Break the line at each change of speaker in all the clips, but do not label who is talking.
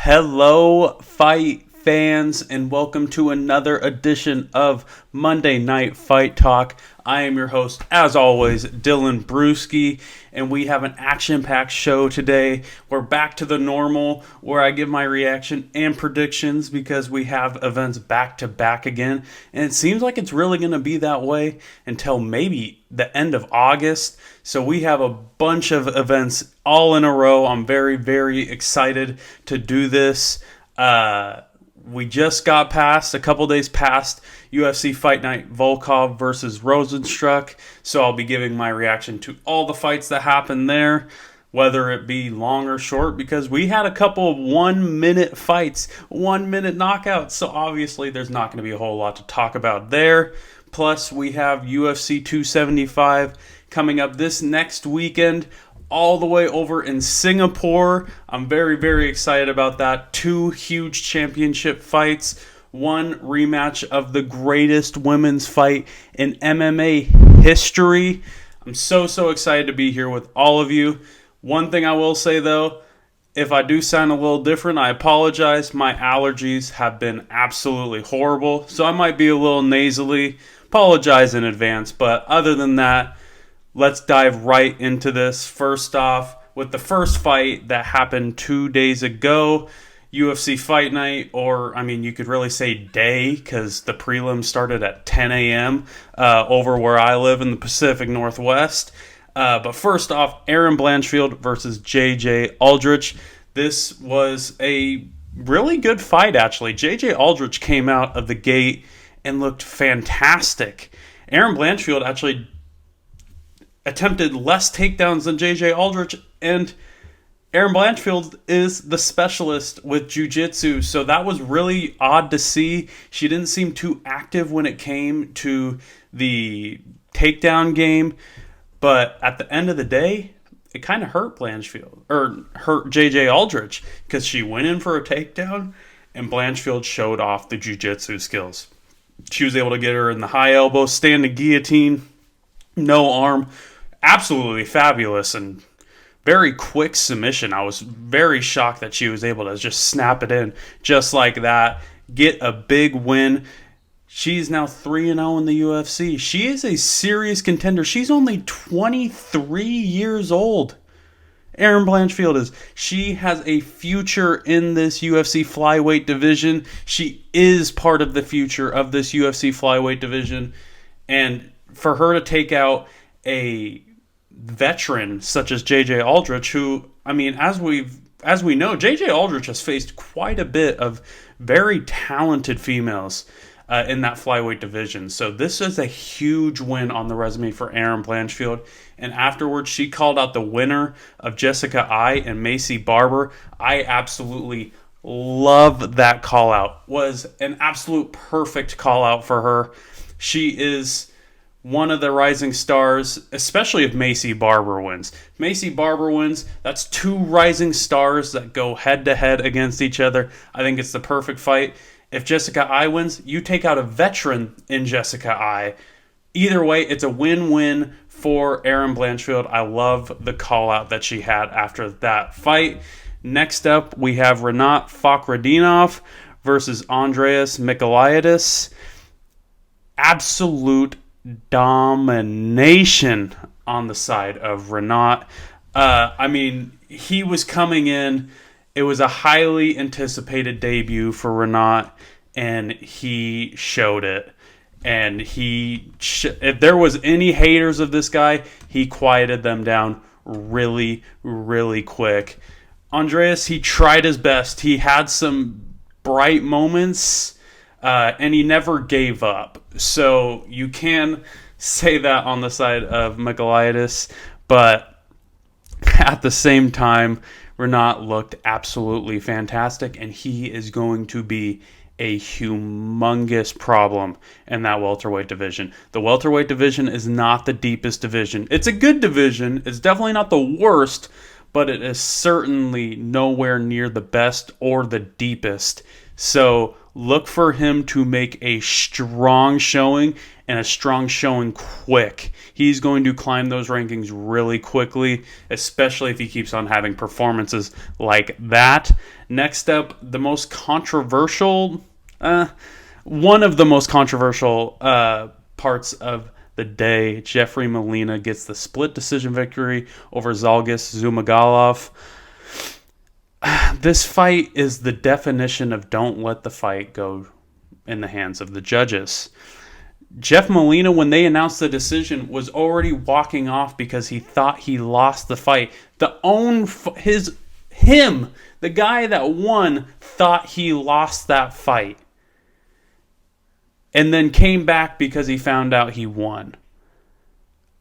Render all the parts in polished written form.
Hello, fight fans, and welcome to another edition of Monday Night Fight Talk. I am your host, as always, Dylan Brewski, and we have an action-packed show today. We're back to the normal, where I give my reaction and predictions because we have events back-to-back again, and it seems like it's really going to be that way until maybe the end of August. So we have a bunch of events all in a row. I'm very, very excited to do this. We just got past, a couple days past, UFC Fight Night, Volkov versus Rozenstruik. So I'll be giving my reaction to all the fights that happened there, whether it be long or short, because we had a couple of 1 minute fights, 1 minute knockouts. So obviously there's not going to be a whole lot to talk about there. Plus we have UFC 275 coming up this next weekend, all the way over in Singapore. I'm very, very excited about that. 2 huge championship fights. 1 rematch of the greatest women's fight in MMA history. I'm so excited to be here with all of you. One thing I will say though, if I do sound a little different, I apologize. My allergies have been absolutely horrible, so I might be a little nasally. Apologize in advance, but other than that, let's dive right into this. First off, with the first fight that happened 2 days ago, UFC Fight Night, or I mean, you could really say day, because the prelims started at 10 a.m. Over where I live in the Pacific Northwest. But first off, Erin Blanchfield versus JJ Aldrich. This was a really good fight, actually. JJ Aldrich came out of the gate and looked fantastic. Erin Blanchfield actually attempted less takedowns than JJ Aldrich, and Erin Blanchfield is the specialist with jiu-jitsu, so that was really odd to see. She didn't seem too active when it came to the takedown game, but at the end of the day, it kind of hurt Blanchfield, or hurt JJ Aldrich, because she went in for a takedown, and Blanchfield showed off the jiu-jitsu skills. She was able to get her in the high elbow, standing guillotine, no arm. Absolutely fabulous and very quick submission. I was very shocked that she was able to just snap it in just like that, get a big win. She's now 3-0 in the UFC. She is a serious contender. She's only 23 years old. Erin Blanchfield is. She has a future in this UFC flyweight division. She is part of the future of this UFC flyweight division. And for her to take out a veteran such as JJ Aldrich, who, I mean, as we know, JJ Aldrich has faced quite a bit of very talented females in that flyweight division. So this is a huge win on the resume for Erin Blanchfield. And afterwards, she called out the winner of Jessica Eye and Macy Barber. I absolutely love that call out. Was an absolute perfect call out for her. She is one of the rising stars, especially if Macy Barber wins. If Macy Barber wins, that's 2 rising stars that go head-to-head against each other. I think it's the perfect fight. If Jessica Eye wins, you take out a veteran in Jessica Eye. Either way, it's a win-win for Erin Blanchfield. I love the call-out that she had after that fight. Next up, we have Rinat Fakhretdinov versus Andreas Michailidis. Absolute domination on the side of Rinat. I mean, he was coming in. It was a highly anticipated debut for Rinat, and he showed it. And if there was any haters of this guy, he quieted them down really, really quick. Andreas, he tried his best. He had some bright moments, and he never gave up. So you can say that on the side of Michailidis, but at the same time, Rinat looked absolutely fantastic, and he is going to be a humongous problem in that welterweight division. The welterweight division is not the deepest division. It's a good division. It's definitely not the worst, but it is certainly nowhere near the best or the deepest. So look for him to make a strong showing and a strong showing quick. He's going to climb those rankings really quickly, especially if he keeps on having performances like that. Next up, the most controversial, one of the most controversial parts of the day. Jeffrey Molina gets the split decision victory over Zhalgas Zhumagulov. This fight is the definition of don't let the fight go in the hands of the judges. Jeff Molina, when they announced the decision, was already walking off because he thought he lost the fight. The guy that won, thought he lost that fight, and then came back because he found out he won.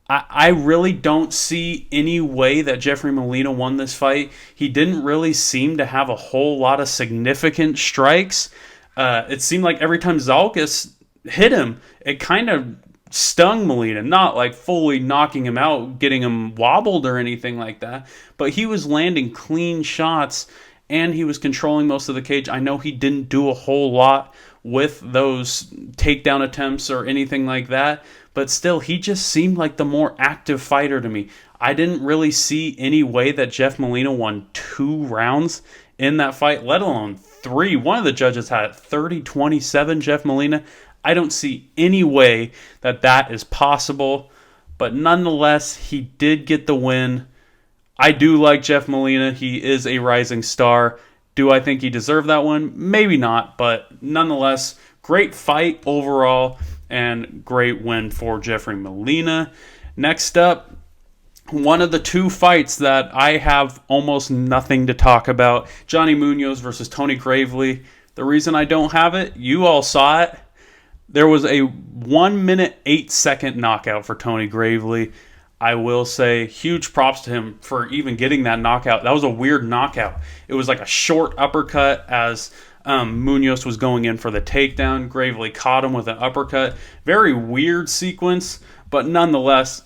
I really don't see any way that Jeffrey Molina won this fight. He didn't really seem to have a whole lot of significant strikes. It seemed like every time Zhalgas hit him, it kind of stung Molina. Not like fully knocking him out, getting him wobbled or anything like that. But he was landing clean shots, and he was controlling most of the cage. I know he didn't do a whole lot with those takedown attempts or anything like that, but still, he just seemed like the more active fighter to me. I didn't really see any way that Jeff Molina won 2 rounds in that fight, let alone 3. One of the judges had it 30-27, Jeff Molina. I don't see any way that that is possible, but nonetheless, he did get the win. I do like Jeff Molina. He is a rising star. Do I think he deserved that one? Maybe not, but nonetheless, great fight overall and great win for Jeffrey Molina. Next up, one of the 2 fights that I have almost nothing to talk about, Johnny Munoz versus Tony Gravely. The reason I don't have it, you all saw it. There was a 1 minute 8 second knockout for Tony Gravely. I will say huge props to him for even getting that knockout. That was a weird knockout. It was like a short uppercut as Munoz was going in for the takedown. Gravely caught him with an uppercut. Very weird sequence, but nonetheless,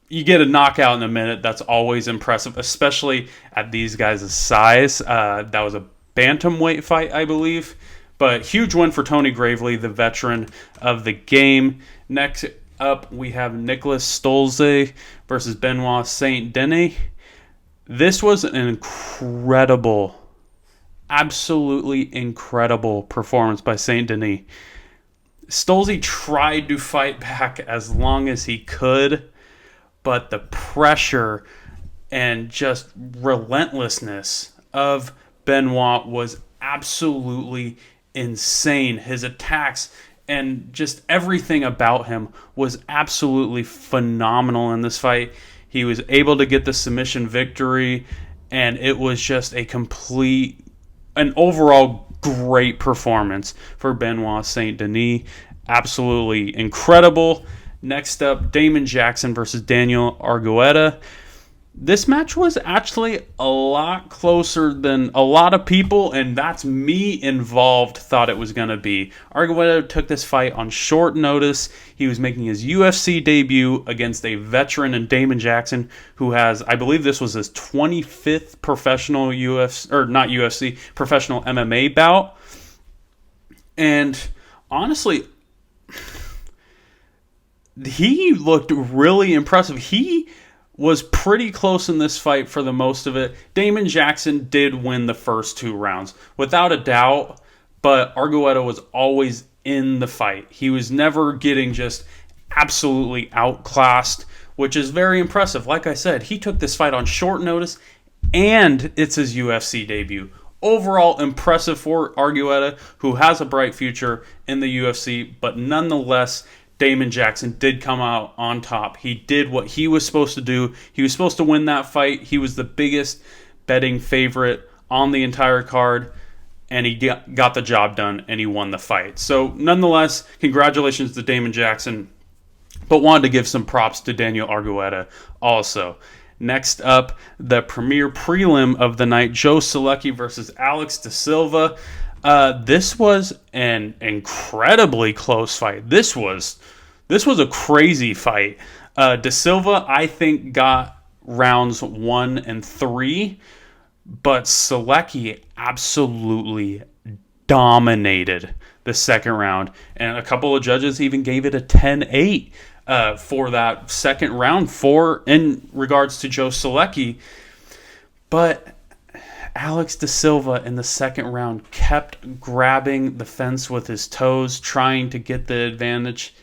you get a knockout in a minute. That's always impressive, especially at these guys' size. That was a bantamweight fight, I believe. But huge win for Tony Gravely, the veteran of the game. Next up, we have Nicholas Stolze versus Benoit Saint-Denis. This was an incredible, absolutely incredible performance by Saint-Denis. Stolze tried to fight back as long as he could, but the pressure and just relentlessness of Benoit was absolutely insane. His attacks and just everything about him was absolutely phenomenal in this fight. He was able to get the submission victory, and it was just an overall great performance for Benoit Saint-Denis. Absolutely incredible. Next up, Damon Jackson versus Daniel Argueta. This match was actually a lot closer than a lot of people, and that's me involved, thought it was going to be. Argueta took this fight on short notice. He was making his UFC debut against a veteran in Damon Jackson, who has, I believe this was his 25th professional professional MMA bout. And honestly, he looked really impressive. He was pretty close in this fight for the most of it. Damon Jackson did win the first 2 rounds, without a doubt, but Argueta was always in the fight. He was never getting just absolutely outclassed, which is very impressive. Like I said, he took this fight on short notice, and it's his UFC debut. Overall impressive for Argueta, who has a bright future in the UFC, but nonetheless, Damon Jackson did come out on top. He did what he was supposed to do. He was supposed to win that fight. He was the biggest betting favorite on the entire card, and he got the job done, and he won the fight. So, nonetheless, congratulations to Damon Jackson, but wanted to give some props to Daniel Argueta also. Next up, the premier prelim of the night, Joe Solecki versus Alex Da Silva. This was an incredibly close fight. This was a crazy fight. Da Silva, I think, got rounds 1 and 3, but Solecki absolutely dominated the second round. And a couple of judges even gave it a 10-8 for that second round in regards to Joe Solecki. But Alex Da Silva in the second round kept grabbing the fence with his toes, trying to get the advantage.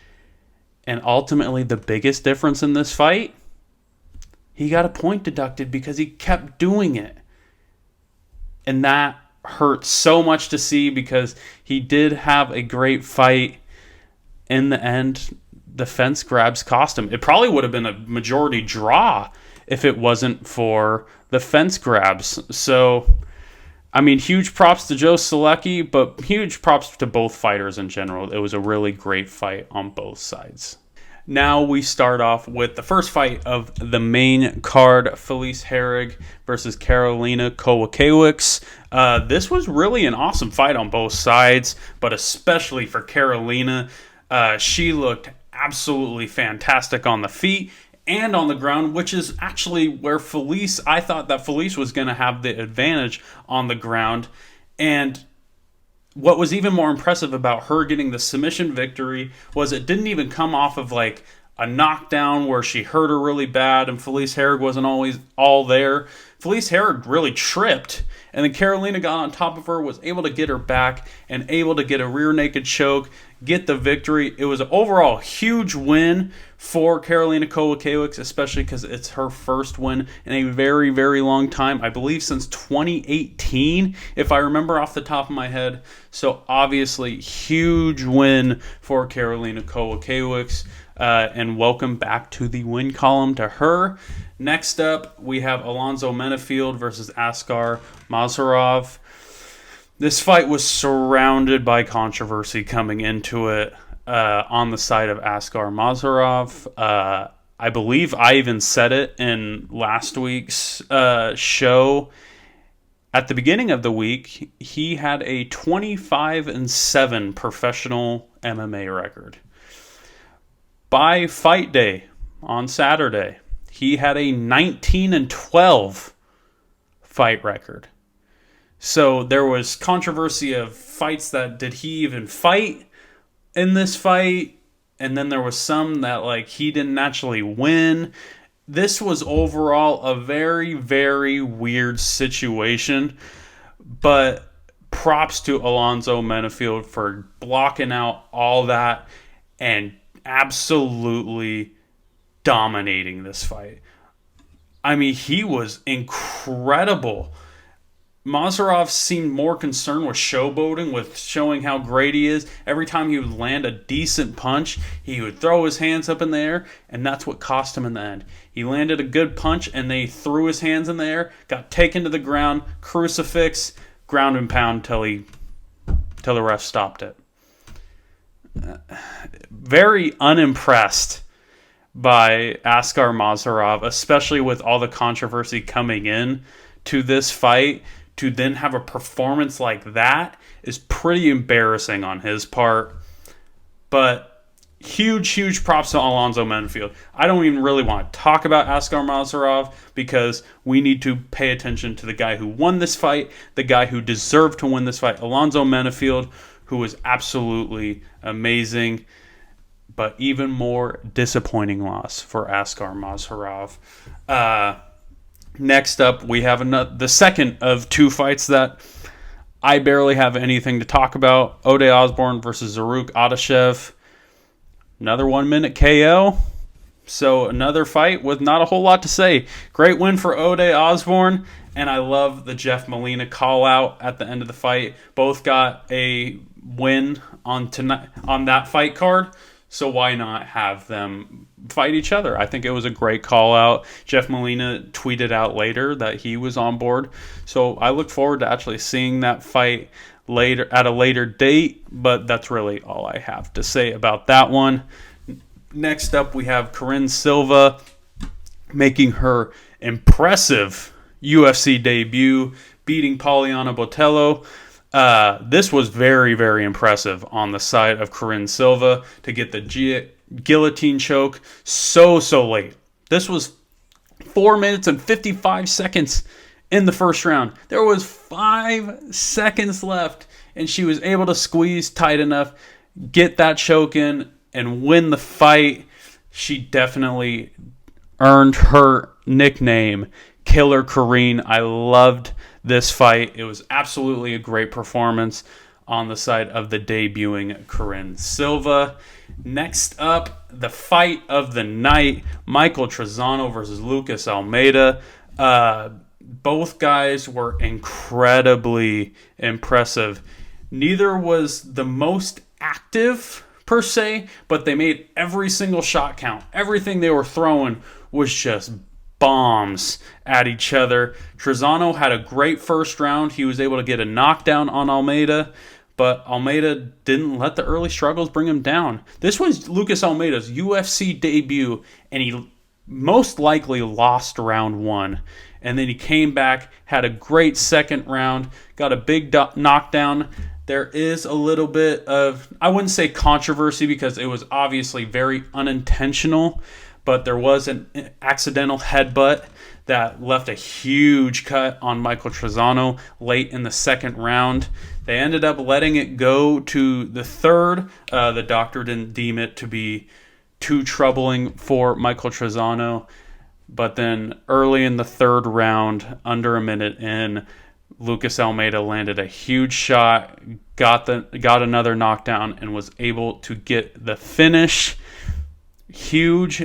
And ultimately, the biggest difference in this fight, he got a point deducted because he kept doing it. And that hurt so much to see because he did have a great fight. In the end, the fence grabs cost him. It probably would have been a majority draw if it wasn't for the fence grabs. So, I mean, huge props to Joe Solecki, but huge props to both fighters in general. It was a really great fight on both sides. Now we start off with the first fight of the main card, Felice Herrig versus Karolina Kowalkiewicz. This was really an awesome fight on both sides, but especially for Karolina. She looked absolutely fantastic on the feet and on the ground, which is actually where I thought that Felice was going to have the advantage on the ground. And what was even more impressive about her getting the submission victory was it didn't even come off of like a knockdown where she hurt her really bad and Felice Herrig wasn't always all there. Felice Herrig really tripped, and then Karolina got on top of her, was able to get her back, and able to get a rear naked choke, get the victory. It was an overall huge win for Karolina Kowalkiewicz, especially because it's her first win in a very, very long time. I believe since 2018, if I remember off the top of my head. So obviously, huge win for Karolina Kowalkiewicz. And welcome back to the win column to her. Next up, we have Alonzo Menifield versus Askar Mazharov. This fight was surrounded by controversy coming into it on the side of Askar Mazharov. I believe I even said it in last week's show. At the beginning of the week, he had a 25-7 professional MMA record. By fight day on Saturday, he had a 19-12 fight record. So there was controversy of fights that did he even fight in this fight? And then there was some that like he didn't actually win. This was overall a very, very weird situation. But props to Alonzo Menifield for blocking out all that and absolutely dominating this fight. I mean, he was incredible. Mazharov seemed more concerned with showboating, with showing how great he is. Every time he would land a decent punch, he would throw his hands up in the air, and that's what cost him in the end. He landed a good punch, and they threw his hands in the air, got taken to the ground, crucifix, ground and pound till the ref stopped it. Very unimpressed by Askar Mazharov, especially with all the controversy coming in to this fight. To then have a performance like that is pretty embarrassing on his part. But huge props to Alonzo Menifield. I don't even really want to talk about Askar Mazharov because we need to pay attention to the guy who won this fight, the guy who deserved to win this fight, Alonzo Menifield, who was absolutely amazing. But even more disappointing loss for Askar Mazharov. Next up, we have the second of two fights that I barely have anything to talk about. Ode Osbourne versus Zaruk Adashev. Another 1-minute KO. So another fight with not a whole lot to say. Great win for Ode Osbourne. And I love the Jeff Molina call out at the end of the fight. Both got a win on that fight card. So why not have them fight each other? I think it was a great call out. Jeff Molina tweeted out later that he was on board. So I look forward to actually seeing that fight later at a later date. But that's really all I have to say about that one. Next up, we have Corinne Silva making her impressive UFC debut, beating Poliana Botelho. This was very, very impressive on the side of Corinne Silva to get the guillotine choke so late. This was 4 minutes and 55 seconds in the first round. There was 5 seconds left and she was able to squeeze tight enough, get that choke in, and win the fight. She definitely earned her nickname, Killer Karine. I loved this fight. It was absolutely a great performance on the side of the debuting Karine Silva. Next up, the fight of the night, Michael Trizano versus Lucas Almeida. Both guys were incredibly impressive. Neither was the most active per se, but they made every single shot count. Everything they were throwing was just bombs at each other. Trizano had a great first round. He was able to get a knockdown on Almeida, but Almeida didn't let the early struggles bring him down. This was Lucas Almeida's UFC debut, and he most likely lost round 1. And then he came back, had a great second round, got a big knockdown. There is a little bit of, I wouldn't say controversy because it was obviously very unintentional, but there was an accidental headbutt that left a huge cut on Michael Trizano late in the second round. They ended up letting it go to the third. The doctor didn't deem it to be too troubling for Michael Trizano. But then early in the third round, under a minute in, Lucas Almeida landed a huge shot, got another knockdown, and was able to get the finish. Huge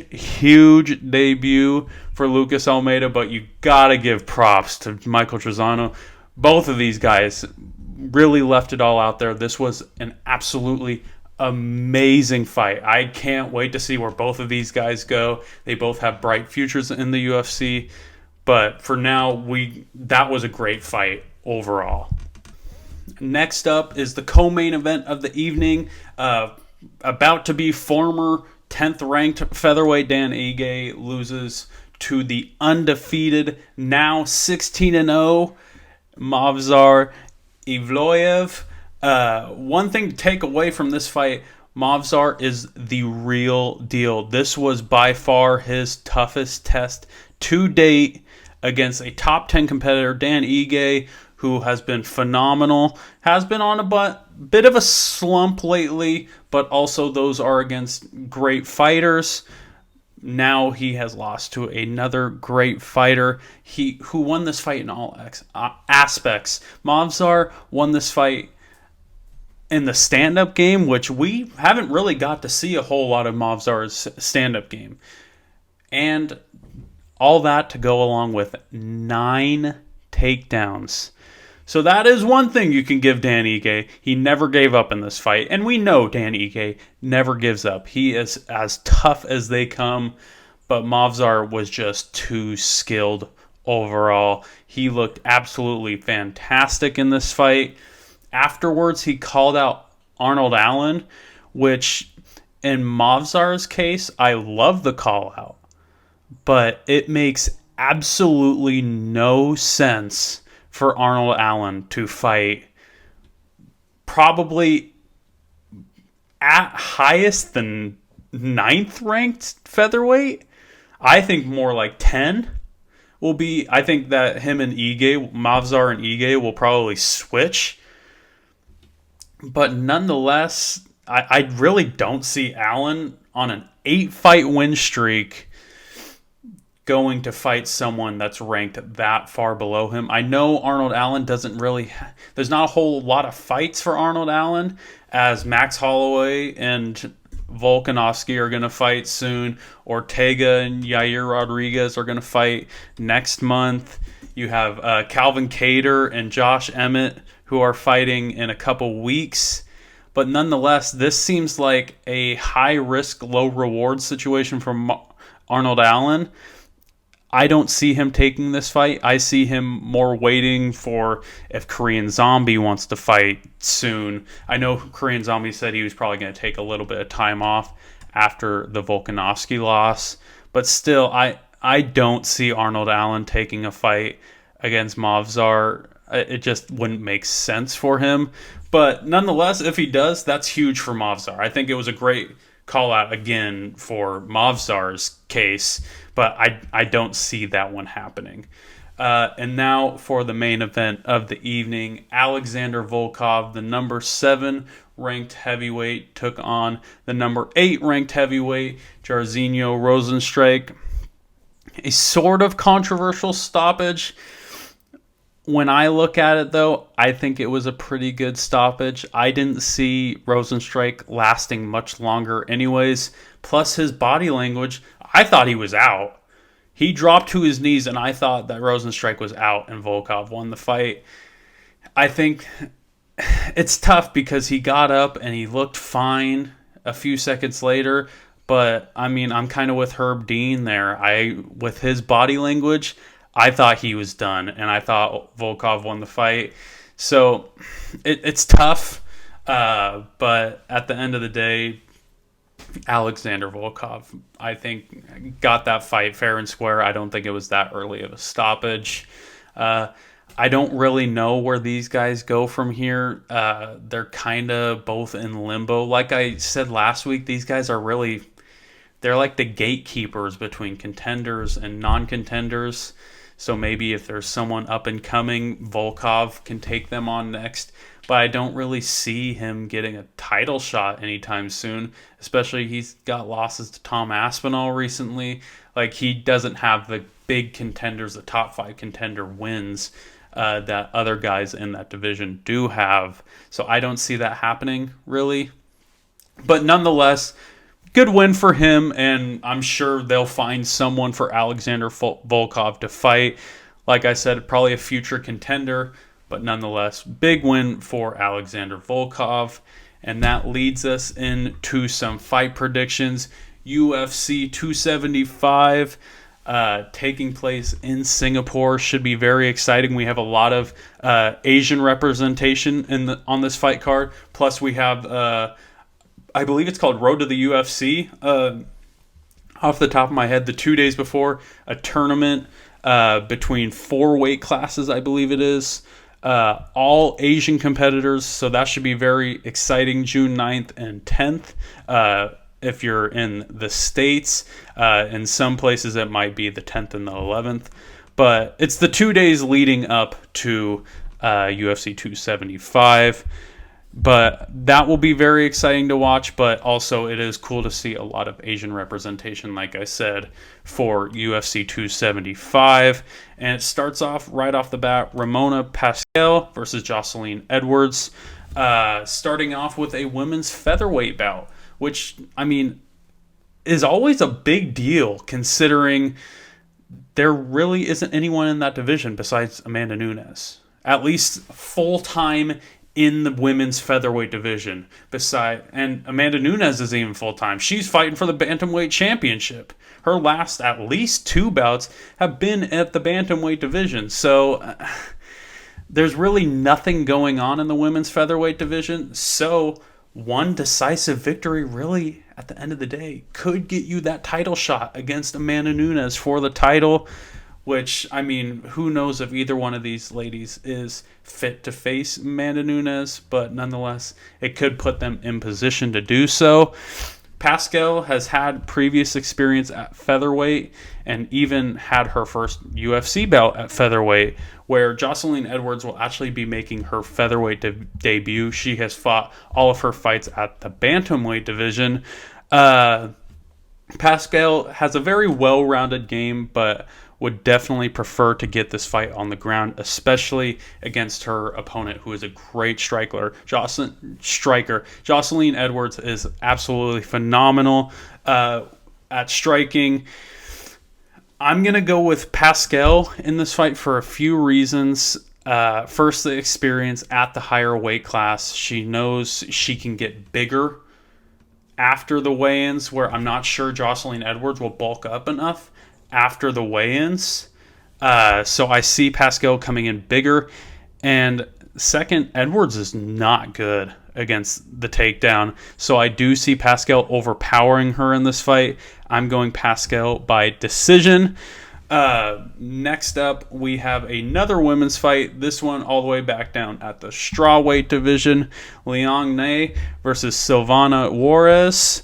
debut for Lucas Almeida, but you gotta give props to Michael Trizano. Both of these guys really left it all out there. This was an absolutely amazing fight. I can't wait to see where both of these guys go. They both have bright futures in the UFC, but for now, that was a great fight overall. Next up is the co-main event of the evening. About to be former 10th ranked featherweight Dan Ige loses to the undefeated, now 16-0 Movsar Evloev. One thing to take away from this fight, Movsar is the real deal. This was by far his toughest test to date against a top 10 competitor, Dan Ige, who has been phenomenal, has been on a bit of a slump lately, but also those are against great fighters. Now he has lost to another great fighter who won this fight in all aspects. Movsar won this fight in the stand-up game, which we haven't really got to see a whole lot of Movsar's stand-up game. And all that to go along with 9 takedowns. So that is one thing you can give Dan Ige. He never gave up in this fight. And we know Dan Ige never gives up. He is as tough as they come. But Movsar was just too skilled overall. He looked absolutely fantastic in this fight. Afterwards, he called out Arnold Allen, which in Movsar's case, I love the call out. But it makes absolutely no sense for Arnold Allen to fight probably at highest the 9th ranked featherweight. I think more like 10 will be. I think that him and Ige, Movsar and Ige, will probably switch. But nonetheless, I really don't see Allen on an 8-fight win streak going to fight someone that's ranked that far below him. I know Arnold Allen doesn't really... There's not a whole lot of fights for Arnold Allen, as Max Holloway and Volkanovski are going to fight soon. Ortega and Yair Rodriguez are going to fight next month. You have Calvin Kattar and Josh Emmett who are fighting in a couple weeks. But nonetheless, this seems like a high-risk, low-reward situation for Arnold Allen. I don't see him taking this fight. I see him more waiting for if Korean Zombie wants to fight soon. I know Korean Zombie said he was probably going to take a little bit of time off after the Volkanovski loss. But still, I don't see Arnold Allen taking a fight against Movsar. It just wouldn't make sense for him. But nonetheless, if he does, that's huge for Movsar. I think it was a great call out again for Movsar's case, but I don't see that one happening. And now for the main event of the evening, Alexander Volkov, the number 7 ranked heavyweight, took on the number 8 ranked heavyweight, Jairzinho Rozenstruik. A sort of controversial stoppage. When I look at it, though, I think it was a pretty good stoppage. I didn't see Rozenstruik lasting much longer anyways. Plus his body language, I thought he was out. He dropped to his knees, and I thought that Rozenstruik was out, and Volkov won the fight. I think it's tough because he got up and he looked fine a few seconds later. But, I mean, I'm kind of with Herb Dean there. With his body language, I thought he was done, and I thought Volkov won the fight. So, it's tough. But at the end of the day, Alexander Volkov, I think, got that fight fair and square. I don't think it was that early of a stoppage. I don't really know where these guys go from here. They're kind of both in limbo. Like I said last week, these guys are really, they're like the gatekeepers between contenders and non-contenders. So maybe if there's someone up and coming, Volkov can take them on next. But I don't really see him getting a title shot anytime soon. Especially he's got losses to Tom Aspinall recently. Like, he doesn't have the big contenders, the top 5 contender wins that other guys in that division do have. So I don't see that happening, really. But nonetheless, good win for him, and I'm sure they'll find someone for Alexander Volkov to fight. Like I said, probably a future contender, but nonetheless, big win for Alexander Volkov. And that leads us into some fight predictions. UFC 275 taking place in Singapore should be very exciting. We have a lot of Asian representation on this fight card. Plus, we have I believe it's called Road to the UFC. Off the top of my head, the 2 days before, a tournament between 4 weight classes, I believe it is. All Asian competitors, so that should be very exciting. June 9th and 10th. If you're in the States, in some places it might be the 10th and the 11th. But it's the 2 days leading up to UFC 275. But that will be very exciting to watch, but also it is cool to see a lot of Asian representation, like I said, for UFC 275. And it starts off right off the bat, Ramona Pascal versus Jocelyn Edwards, starting off with a women's featherweight bout, which, I mean, is always a big deal considering there really isn't anyone in that division besides Amanda Nunes, at least full-time in the women's featherweight division. And Amanda Nunes isn't even full-time. She's fighting for the bantamweight championship. Her last at least 2 bouts have been at the bantamweight division. So there's really nothing going on in the women's featherweight division. So one decisive victory really, at the end of the day, could get you that title shot against Amanda Nunes for the title. Which, I mean, who knows if either one of these ladies is fit to face Amanda Nunes, but nonetheless, it could put them in position to do so. Pascal has had previous experience at featherweight and even had her first UFC bout at featherweight, where Jocelyn Edwards will actually be making her featherweight debut. She has fought all of her fights at the bantamweight division. Pascal has a very well-rounded game, but would definitely prefer to get this fight on the ground, especially against her opponent, who is a great striker. Jocelyn Edwards is absolutely phenomenal at striking. I'm going to go with Pascal in this fight for a few reasons. First, the experience at the higher weight class. She knows she can get bigger after the weigh-ins, where I'm not sure Jocelyn Edwards will bulk up enough after the weigh-ins. So I see Pascal coming in bigger. And second, Edwards is not good against the takedown. So I do see Pascal overpowering her in this fight. I'm going Pascal by decision. Next up, we have another women's fight. This one all the way back down at the strawweight division. Liang Ne versus Silvana Juarez.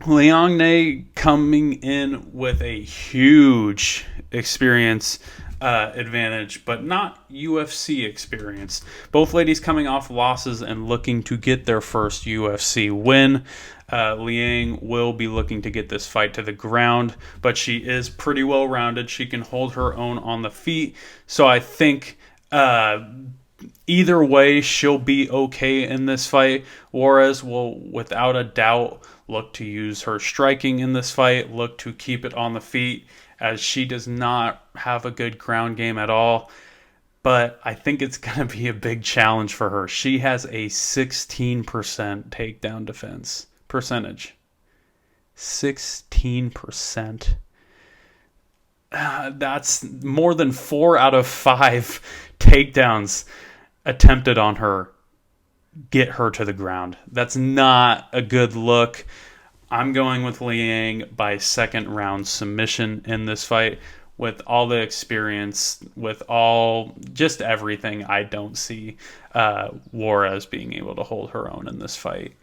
Liang Ne coming in with a huge experience advantage, but not UFC experience. Both ladies coming off losses and looking to get their first UFC win. Liang will be looking to get this fight to the ground, but she is pretty well rounded. She can hold her own on the feet, so I think either way she'll be okay in this fight. Juarez will, without a doubt, look to use her striking in this fight, look to keep it on the feet, as she does not have a good ground game at all. But I think it's going to be a big challenge for her. She has a 16% takedown defense percentage. 16%. That's more than 4 out of 5 takedowns attempted on her get her to the ground. That's not a good look. I'm going with Liang by second round submission in this fight. With all the experience, with all just everything, I don't see Juarez being able to hold her own in this fight.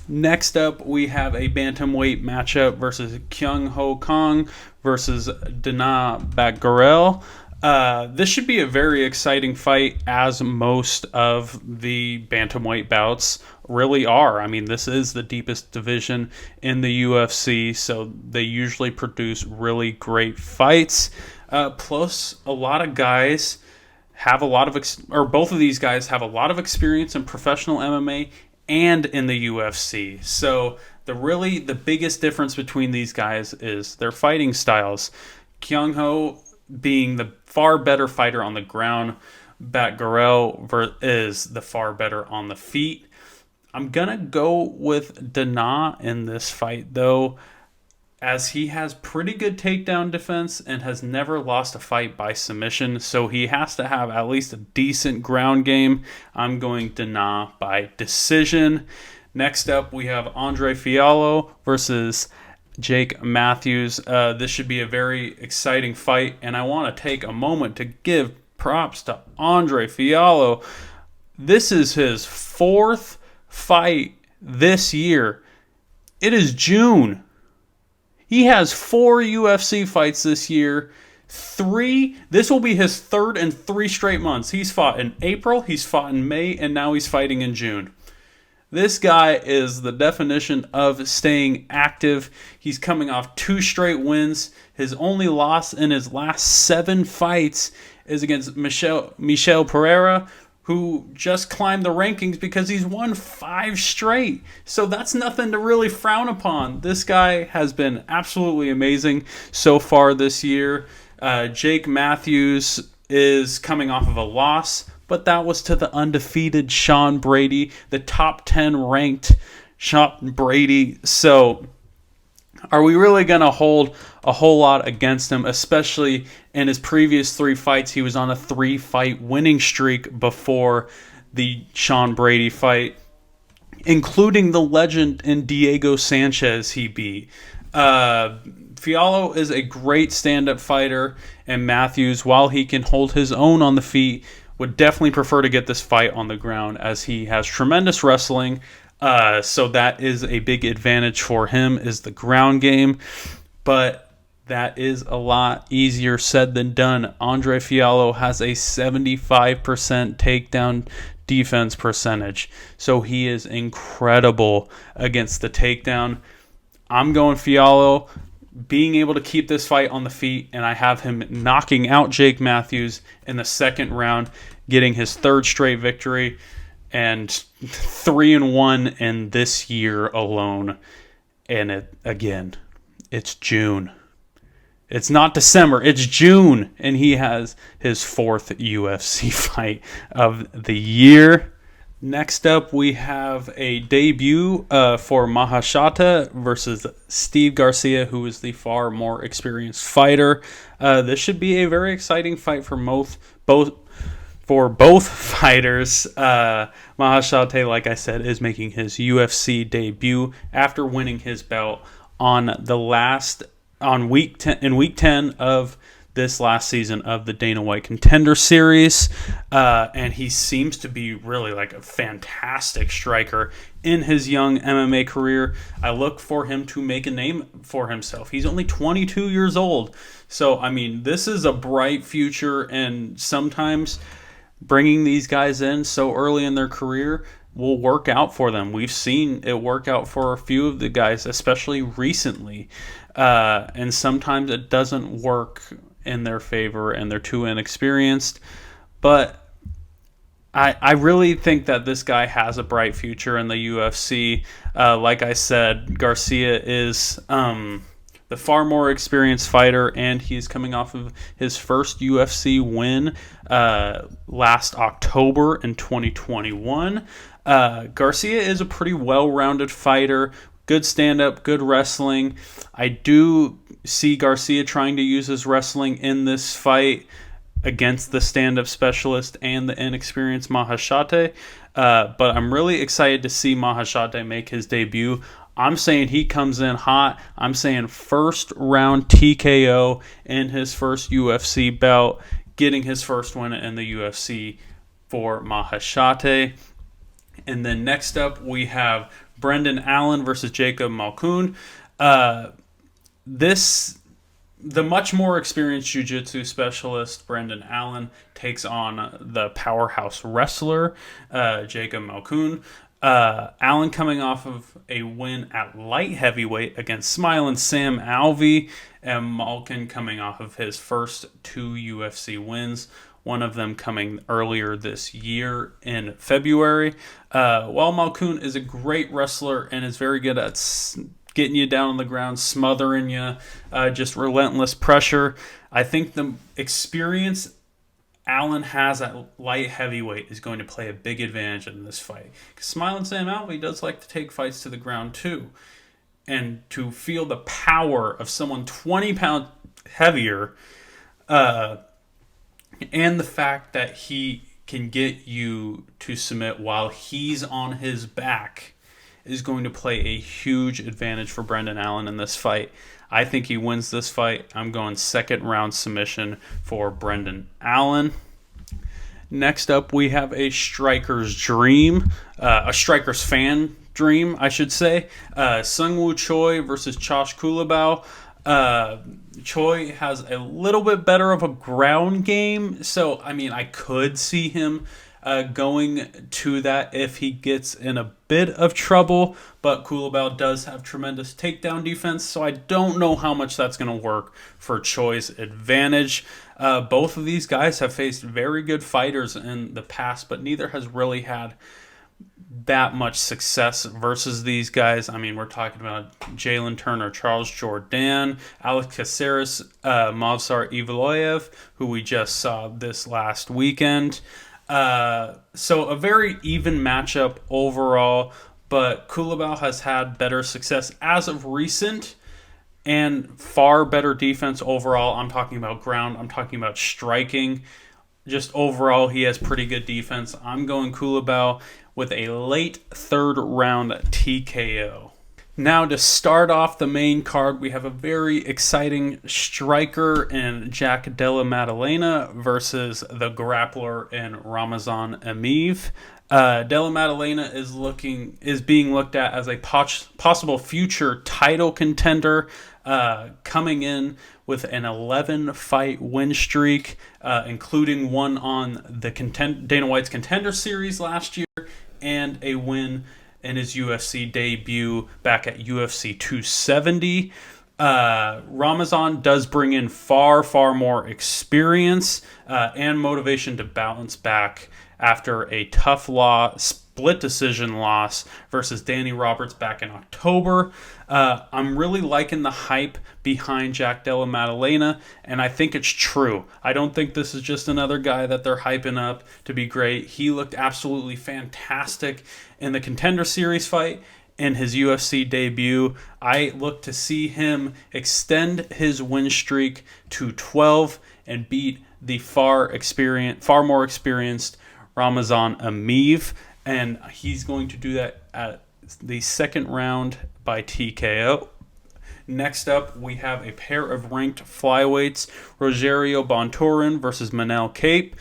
Next up, we have a bantamweight matchup versus Kyung Ho Kang versus Dana Batgarel. This should be a very exciting fight, as most of the bantamweight bouts really are. I mean, this is the deepest division in the UFC, so they usually produce really great fights. Plus, a lot of guys have a lot of, both of these guys have a lot of experience in professional MMA and in the UFC. So the biggest difference between these guys is their fighting styles. Kyung Ho being the far better fighter on the ground, Batgarel is the far better on the feet. I'm gonna go with Dana in this fight, though, as he has pretty good takedown defense and has never lost a fight by submission, so he has to have at least a decent ground game. I'm going Dana by decision. Next up, we have Andre Fialho versus Jake Matthews. This should be a very exciting fight, and I want to take a moment to give props to Andre Fialho. This is his 4th fight this year. It is June. He has 4 UFC fights this year. This will be his 3rd in 3 straight months. He's fought in April, he's fought in May, and now he's fighting in June. This guy is the definition of staying active. He's coming off 2 straight wins. His only loss in his last 7 fights is against Michel Pereira, who just climbed the rankings because he's won 5 straight. So that's nothing to really frown upon. This guy has been absolutely amazing so far this year. Jake Matthews is coming off of a loss, but that was to the undefeated Sean Brady, the top 10 ranked Sean Brady. So are we really going to hold a whole lot against him, especially in his previous 3 fights? He was on a 3-fight winning streak before the Sean Brady fight, including the legend in Diego Sanchez he beat. Fialho is a great stand-up fighter, and Matthews, while he can hold his own on the feet, would definitely prefer to get this fight on the ground, as he has tremendous wrestling. So that is a big advantage for him, is the ground game. But that is a lot easier said than done. Andre Fialho has a 75% takedown defense percentage. So he is incredible against the takedown. I'm going Fialho, being able to keep this fight on the feet, and I have him knocking out Jake Matthews in the 2nd round, getting his 3rd straight victory, and 3-1 in this year alone. And it's June. It's not December, it's June, and he has his 4th UFC fight of the year. Next up, we have a debut for Mahashata versus Steve Garcia, who is the far more experienced fighter. This should be a very exciting fight for both fighters. Mahashata, like I said, is making his UFC debut after winning his belt in week 10 of this last season of the Dana White Contender Series, and he seems to be really like a fantastic striker in his young MMA career. I look for him to make a name for himself. He's only 22 years old, so I mean, this is a bright future, and sometimes bringing these guys in so early in their career will work out for them. We've seen it work out for a few of the guys, especially recently, and sometimes it doesn't work in their favor and they're too inexperienced. But I really think that this guy has a bright future in the UFC. Like I said, Garcia is the far more experienced fighter, and he's coming off of his first UFC win last October in 2021. Garcia is a pretty well-rounded fighter, good stand-up, good wrestling. I do see Garcia trying to use his wrestling in this fight against the stand-up specialist and the inexperienced Maheshate, but I'm really excited to see Maheshate make his debut. I'm saying he comes in hot. I'm saying first round TKO in his first UFC bout, getting his first win in the UFC for Maheshate. And then next up, we have Brendan Allen versus Jacob Malkoun. The much more experienced jiu-jitsu specialist, Brendan Allen, takes on the powerhouse wrestler, Jacob Malkoun. Allen coming off of a win at light heavyweight against Smiling Sam Alvey, and Malkin coming off of his first 2 UFC wins, one of them coming earlier this year in February. While Malkoun is a great wrestler and is very good at getting you down on the ground, smothering you, just relentless pressure, I think the experience Allen has at light heavyweight is going to play a big advantage in this fight. Because Smiling Sam Alvey does like to take fights to the ground too. And to feel the power of someone 20 pounds heavier, and the fact that he can get you to submit while he's on his back, is going to play a huge advantage for Brendan Allen in this fight. I think he wins this fight. I'm going second round submission for Brendan Allen. Next up, we have a striker's dream, a striker's fan dream, I should say. Sungwoo Choi versus Josh Kulabau. Choi has a little bit better of a ground game, so I mean, I could see him going to that if he gets in a bit of trouble, but Kulabau does have tremendous takedown defense, so I don't know how much that's going to work for Choi's advantage. Both of these guys have faced very good fighters in the past, but neither has really had that much success versus these guys. I mean, we're talking about Jalen Turner, Charles Jourdain, Alex Caceres, Movsar Evloev, who we just saw this last weekend. So a very even matchup overall, but Kulabau has had better success as of recent and far better defense overall. I'm talking about ground. I'm talking about striking. Just overall, he has pretty good defense. I'm going Kulabau with a late third round TKO. Now, to start off the main card, we have a very exciting striker in Jack Della Maddalena versus the grappler in Ramazan Emeev. Della Maddalena is being looked at as a possible future title contender, coming in with an 11-fight win streak, including one on the Dana White's Contender Series last year, and a win in his UFC debut back at UFC 270. Ramazan does bring in far more experience and motivation to bounce back after a tough split decision loss versus Danny Roberts back in October. I'm really liking the hype behind Jack Della Maddalena, and I think it's true. I don't think this is just another guy that they're hyping up to be great. He looked absolutely fantastic in the Contender Series fight. In his UFC debut, I look to see him extend his win streak to 12 and beat the far more experienced Ramazan Emeev, and he's going to do that at the second round by TKO. Next up, we have a pair of ranked flyweights, Rogerio Bontorin versus Manel Kape.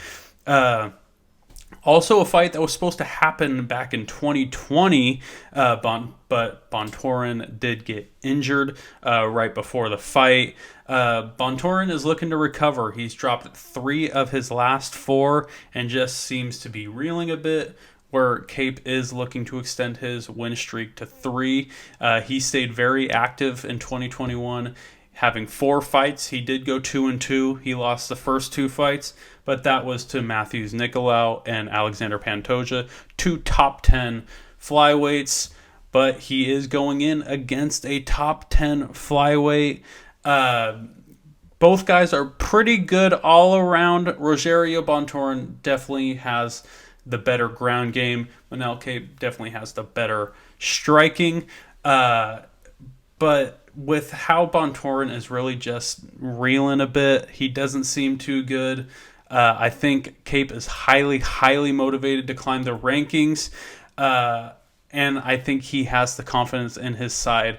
Also a fight that was supposed to happen back in 2020, but Bontorin did get injured right before the fight. Bontorin is looking to recover. He's dropped 3 of his last 4 and just seems to be reeling a bit, where Kape is looking to extend his win streak to 3. He stayed very active in 2021, having 4 fights. He did go 2-2. He lost the first 2 fights, but that was to Matthews Nicolau and Alexander Pantoja, 2 top 10 flyweights. But he is going in against a top 10 flyweight. Both guys are pretty good all around. Rogerio Bontorin definitely has the better ground game. Manel Kape definitely has the better striking. But with how Bontorin is really just reeling a bit, he doesn't seem too good. I think Kape is highly, highly motivated to climb the rankings. And I think he has the confidence in his side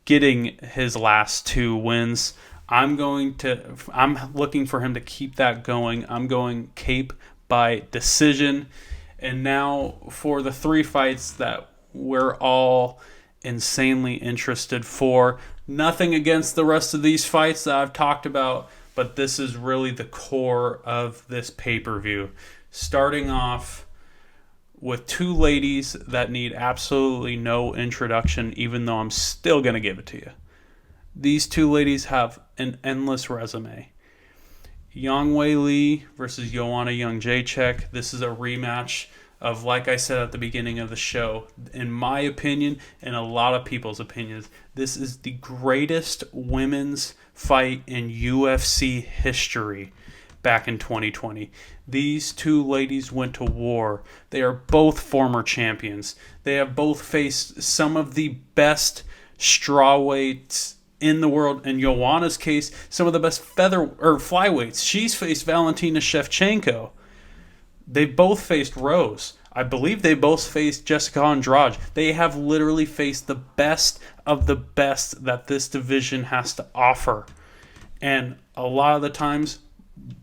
getting his last 2 wins. I'm looking for him to keep that going. I'm going Kape by decision. And now for the 3 fights that we're all insanely interested for. Nothing against the rest of these fights that I've talked about, but this is really the core of this pay-per-view. Starting off with 2 ladies that need absolutely no introduction, even though I'm still going to give it to you. These 2 ladies have an endless resume. Yang Wei Li versus Joanna Jędrzejczyk. This is a rematch of, like I said at the beginning of the show, in my opinion and a lot of people's opinions, this is the greatest women's fight in UFC history back in 2020. These 2 ladies went to war. They are both former champions. They have both faced some of the best strawweights in the world. In Joanna's case, some of the best flyweights. She's faced Valentina Shevchenko. They both faced Rose. I believe they both faced Jessica Andrade. They have literally faced the best of the best that this division has to offer. And a lot of the times,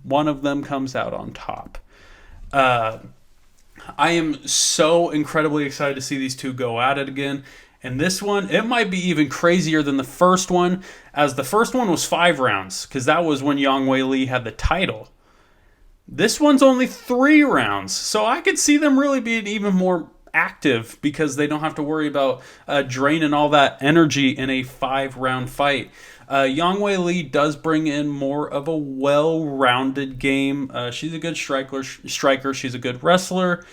one of them comes out on top. I am so incredibly excited to see these 2 go at it again. And this one, it might be even crazier than the first one, as the first one was 5 rounds, because that was when Yang Wei Li had the title. This one's only 3 rounds, so I could see them really being even more active because they don't have to worry about draining all that energy in a 5-round fight. Yang Wei Li does bring in more of a well-rounded game. She's a good striker. She's a good wrestler.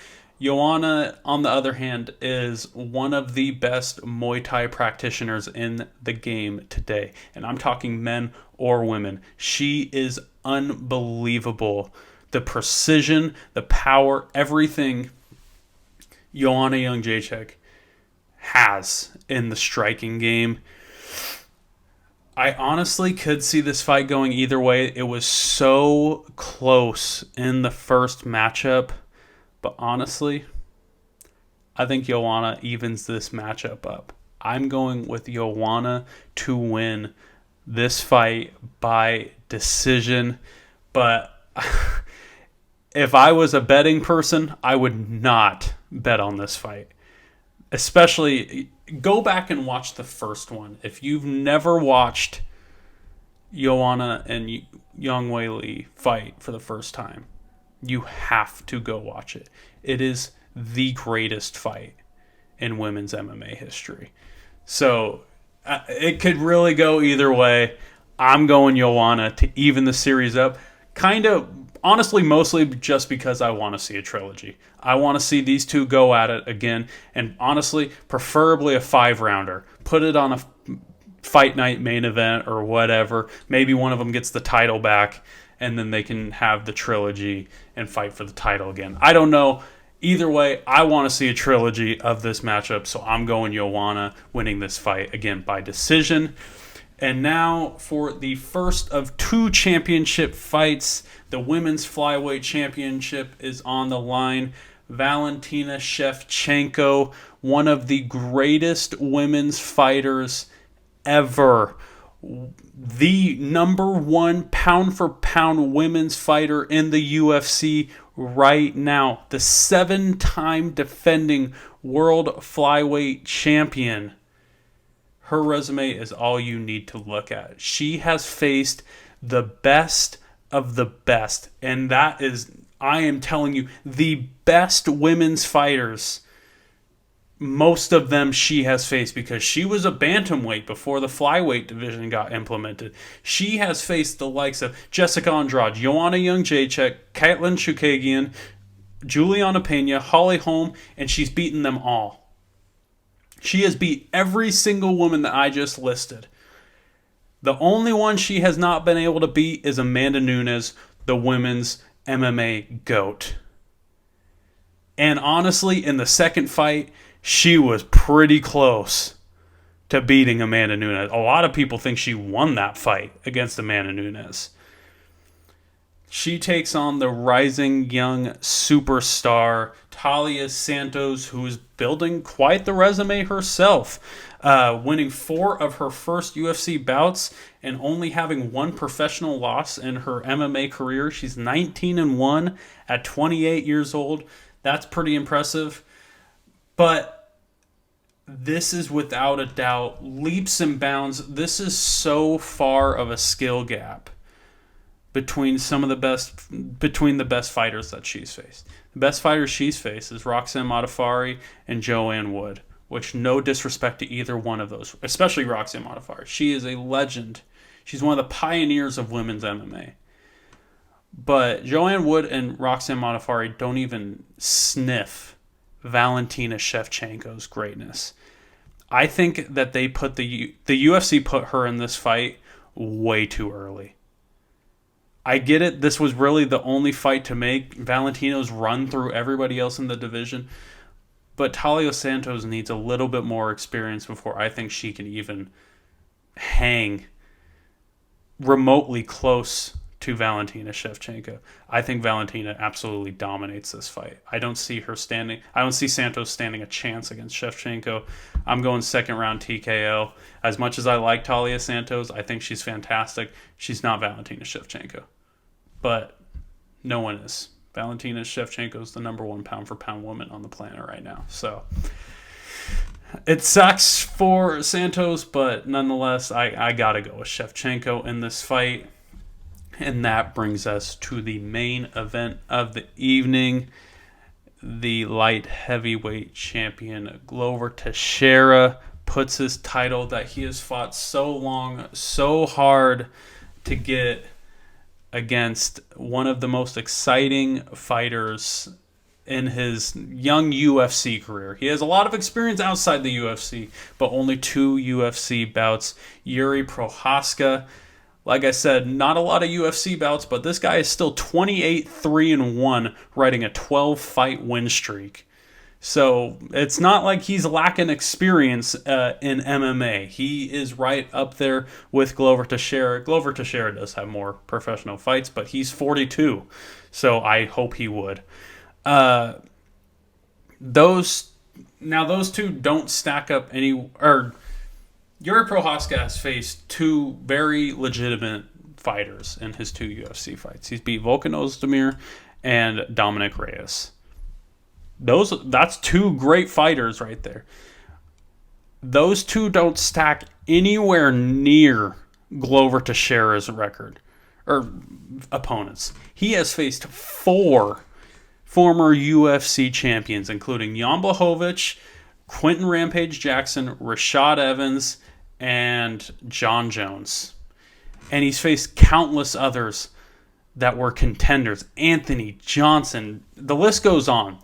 Joanna, on the other hand, is one of the best Muay Thai practitioners in the game today. And I'm talking men or women. She is unbelievable. The precision, the power, everything Joanna Jędrzejczyk has in the striking game. I honestly could see this fight going either way. It was so close in the first matchup. But honestly, I think Joanna evens this matchup up. I'm going with Joanna to win this fight by decision. But if I was a betting person, I would not bet on this fight. Especially, go back and watch the first one. If you've never watched Joanna and Yang Wei Li fight for the first time, you have to go watch it. It is the greatest fight in women's MMA history. So it could really go either way. I'm going Joanna to even the series up. Kind of, honestly, mostly just because I want to see a trilogy. I want to see these 2 go at it again. And honestly, preferably a 5-rounder. Put it on a Fight Night main event or whatever. Maybe one of them gets the title back, and then they can have the trilogy and fight for the title again. I don't know. Either way, I want to see a trilogy of this matchup, so I'm going Joanna winning this fight, again, by decision. And now for the first of 2 championship fights. The Women's Flyweight Championship is on the line. Valentina Shevchenko, one of the greatest women's fighters ever. The number one pound for pound women's fighter in the UFC right now. The 7-time defending world flyweight champion. Her resume is all you need to look at. She has faced the best of the best. And that is, I am telling you, the best women's fighters. Most of them she has faced, because she was a bantamweight before the flyweight division got implemented. She has faced the likes of Jessica Andrade, Joanna Jędrzejczyk, Caitlin Chukagian, Juliana Pena, Holly Holm, and she's beaten them all. She has beat every single woman that I just listed. The only one she has not been able to beat is Amanda Nunes, the women's MMA GOAT. And honestly, in the second fight, she was pretty close to beating Amanda Nunes. A lot of people think she won that fight against Amanda Nunes. She takes on the rising young superstar Taila Santos, who is building quite the resume herself, winning 4 of her first UFC bouts and only having 1 professional loss in her MMA career. She's 19-1 at 28 years old. That's pretty impressive. But this is without a doubt leaps and bounds. This is so far of a skill gap between the best fighters that she's faced. The best fighters she's faced is Roxanne Modafferi and Joanne Wood, which no disrespect to either one of those, especially Roxanne Modafferi. She is a legend. She's one of the pioneers of women's MMA. But Joanne Wood and Roxanne Modafferi don't even sniff Valentina Shevchenko's greatness. I think that they put the UFC put her in this fight way too early. I get it. This was really the only fight to make Valentina's run through everybody else in the division. But Taila Santos needs a little bit more experience before I think she can even hang remotely close to Valentina Shevchenko. I think Valentina absolutely dominates this fight. I don't see Santos standing a chance against Shevchenko. I'm going second round TKO. As much as I like Taila Santos, I think she's fantastic. She's not Valentina Shevchenko. But no one is. Valentina Shevchenko is the number 1 pound for pound woman on the planet right now. So it sucks for Santos, but nonetheless, I got to go with Shevchenko in this fight. And that brings us to the main event of the evening. The light heavyweight champion Glover Teixeira puts his title that he has fought so long, so hard to get, against one of the most exciting fighters in his young UFC career. He has a lot of experience outside the UFC, but only 2 UFC bouts. Yuri Prochazka. Like I said, not a lot of UFC bouts, but this guy is still 28-3-1, riding a 12-fight win streak. So it's not like he's lacking experience in MMA. He is right up there with Glover Teixeira. Glover Teixeira does have more professional fights, but he's 42, so I hope he would. Those 2 don't stack up any. Yuri Prochazka has faced 2 very legitimate fighters in his 2 UFC fights. He's beat Volkan Ozdemir and Dominic Reyes. That's 2 great fighters right there. Those 2 don't stack anywhere near Glover Teixeira's record or opponents. He has faced 4 former UFC champions, including Jan Blachowicz, Quentin Rampage Jackson, Rashad Evans, and John Jones. And he's faced countless others that were contenders. Anthony Johnson. The list goes on.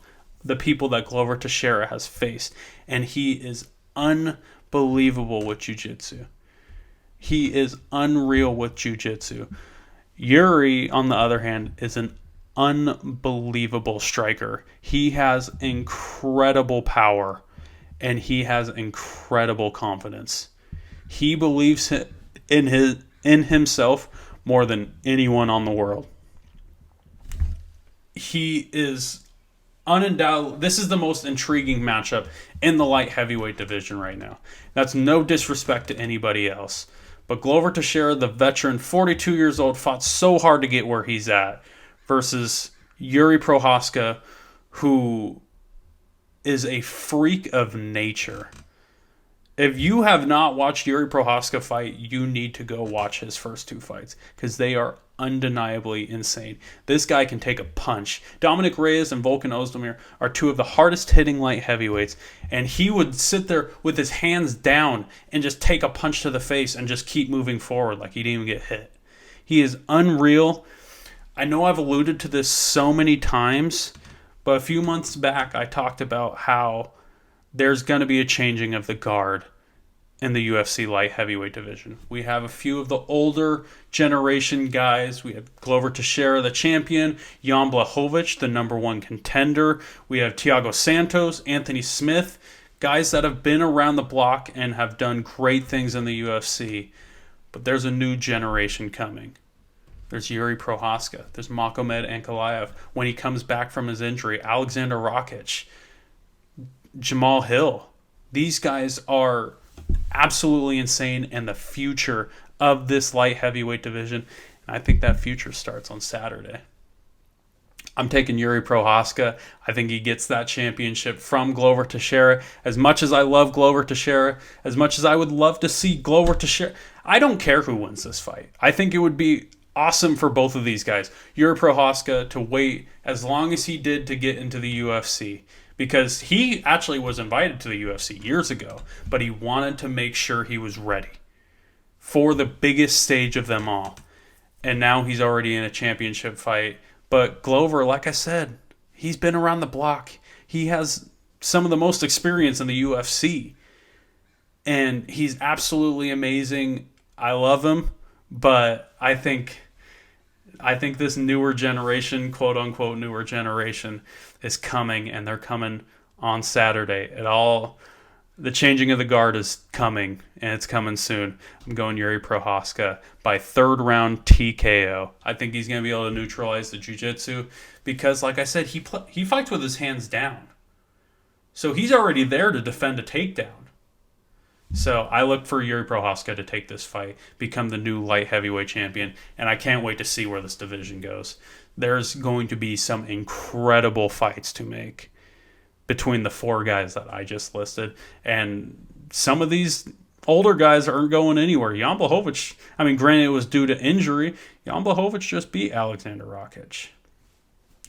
The people that Glover Teixeira has faced. And he is unbelievable with jiu-jitsu. He is unreal with jiu-jitsu. Yuri, on the other hand, is an unbelievable striker. He has incredible power. And he has incredible confidence. He believes in himself more than anyone on the world. He is undoubtedly, this is the most intriguing matchup in the light heavyweight division right now. That's no disrespect to anybody else. But Glover Teixeira, the veteran, 42 years old, fought so hard to get where he's at, versus Yuri Prochazka, who is a freak of nature. If you have not watched Yuri Prochazka fight, you need to go watch his first 2 fights, because they are undeniably insane. This guy can take a punch. Dominic Reyes and Volkan Ozdemir are 2 of the hardest hitting light heavyweights, and he would sit there with his hands down and just take a punch to the face and just keep moving forward like he didn't even get hit. He is unreal. I know I've alluded to this so many times, but a few months back I talked about how there's going to be a changing of the guard in the UFC light heavyweight division. We have a few of the older generation guys. We have Glover Teixeira, the champion, Jan Blachowicz, the number 1 contender. We have Thiago Santos, Anthony Smith, guys that have been around the block and have done great things in the UFC. But there's a new generation coming. There's Yuri Prochazka. There's Magomed Ankalaev when he comes back from his injury. Alexander Rakic. Jamal Hill. These guys are absolutely insane and the future of this light heavyweight division. And I think that future starts on Saturday. I'm taking Yuri Prochazka. I think he gets that championship from Glover Teixeira. As much as I love Glover Teixeira, as much as I would love to see Glover Teixeira, I don't care who wins this fight. I think it would be awesome for both of these guys. Yuri Prochazka to wait as long as he did to get into the UFC. Because he actually was invited to the UFC years ago, but he wanted to make sure he was ready for the biggest stage of them all. And now he's already in a championship fight. But Glover, like I said, he's been around the block. He has some of the most experience in the UFC. And he's absolutely amazing. I love him, but I think this newer generation, quote unquote newer generation, is coming, and they're coming on Saturday. The changing of the guard is coming, and it's coming soon. I'm going Yuri Prochazka by 3rd round TKO. I think he's going to be able to neutralize the jiu-jitsu because, like I said, he fights with his hands down. So he's already there to defend a takedown. So I look for Yuri Prochazka to take this fight, become the new light heavyweight champion, and I can't wait to see where this division goes. There's going to be some incredible fights to make between the 4 guys that I just listed, and some of these older guys aren't going anywhere. Jan Blachowicz, granted it was due to injury, Jan Blachowicz just beat Alexander Rakic.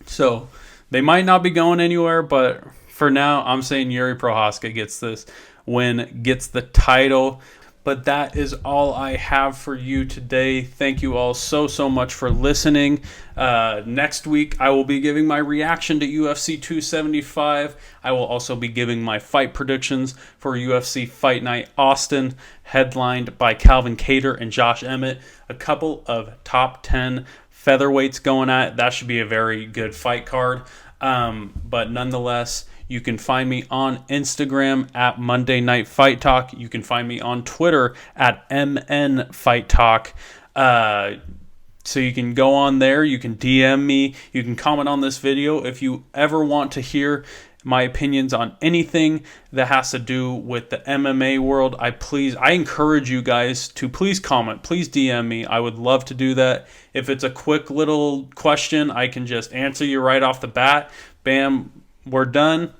So they might not be going anywhere, but for now, I'm saying Yuri Prochazka gets this win, gets the title. But that is all I have for you today. Thank you all so much for listening. Next week, I will be giving my reaction to UFC 275. I will also be giving my fight predictions for UFC Fight Night Austin, headlined by Calvin Kattar and Josh Emmett. A couple of top 10 featherweights going at it. That should be a very good fight card. But nonetheless, you can find me on Instagram at Monday Night Fight Talk. You can find me on Twitter at MN Fight Talk. So you can go on there. You can DM me. You can comment on this video. If you ever want to hear my opinions on anything that has to do with the MMA world, I encourage you guys to please comment. Please DM me. I would love to do that. If it's a quick little question, I can just answer you right off the bat. Bam, we're done.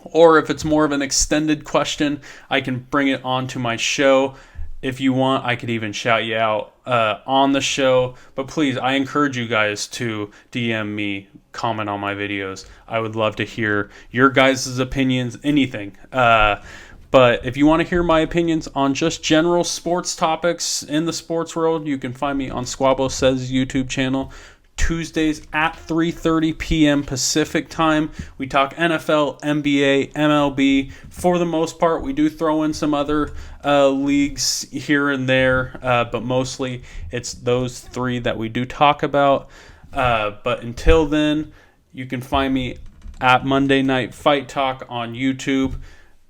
Or if it's more of an extended question, I can bring it onto my show. If you want, I could even shout you out on the show. But please, I encourage you guys to DM me, comment on my videos. I would love to hear your guys' opinions, anything. But if you want to hear my opinions on just general sports topics in the sports world, you can find me on SquaboSays YouTube channel. Tuesdays at 3:30 p.m. Pacific time. We talk NFL, NBA, MLB. For the most part, we do throw in some other leagues here and there, but mostly it's those 3 that we do talk about. But until then, you can find me at Monday Night Fight Talk on YouTube.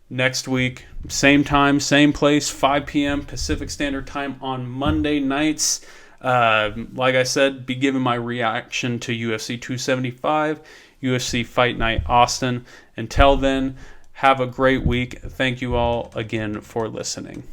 Next week, same time, same place, 5 p.m. Pacific Standard Time on Monday nights. Like I said, be giving my reaction to UFC 275. UFC Fight Night Austin. Until then, have a great week. Thank you all again for listening.